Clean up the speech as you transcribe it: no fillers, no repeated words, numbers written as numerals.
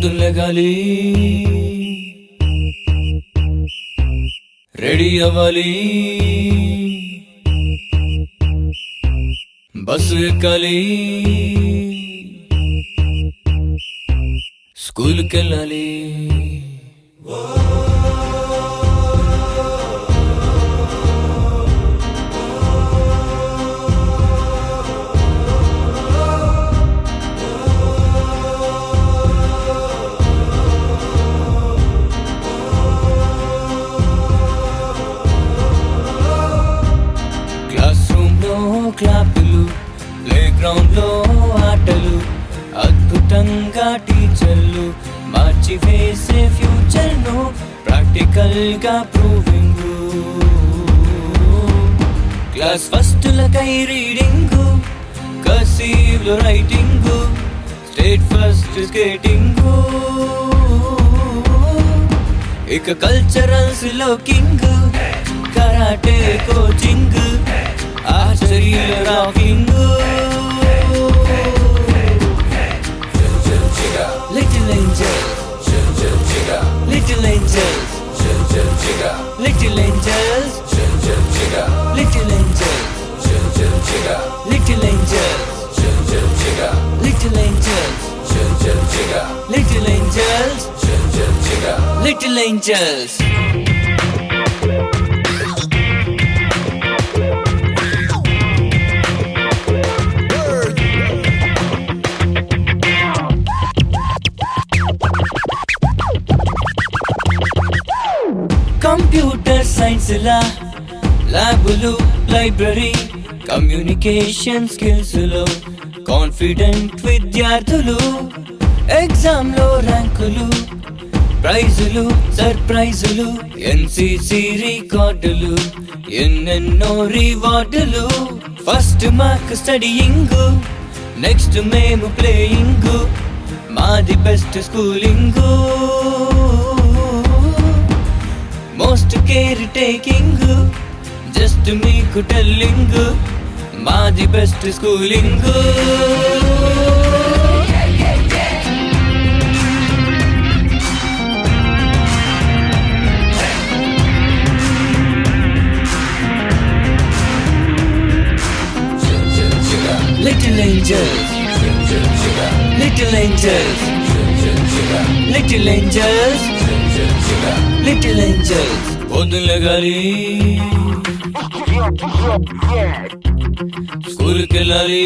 పొద్దున్నగాలి ready అవ్వాలి bus ఎక్కాలి స్కూల్కి వెళ్ళాలి క్లాపులు ప్లే గ్రౌండ్ లో ఆటలు అద్భుతంగా టీచర్లు మార్చి వేసే ఫ్యూచర్ ను ప్రాక్టికల్ గా ప్రూవింగ్ క్లాస్ ఫస్ట్ లకై రీడింగ్ కర్సివ్ లో రైటింగ్ స్టేట్ ఫస్ట్ స్కేటింగ్ ఇక కల్చరల్స్ లో కింగ్ కరాటే కోచింగ్ ఆర్చరీలో rocking little angel little angels little angels little angels little angels little angels little angels little angels computer science ల్యాబులు library communication skills లో confident విద్యార్థులు exam లో ర్యాంకులు ప్రైజులు సర్ప్రైజులు ఎన్సిసి రికార్డులు ఎన్నెన్నో రివార్డులు ఫస్ట్ మార్క్ స్టడీయింగ్ నెక్స్ట్ మేము ప్లేయింగ్ మాది best schooling most care taking just మీకు టెల్లింగ్ మాది best schooling little angels little angels little angels little angels పొద్దున్నగాలి స్కూల్కి వెళ్ళాలి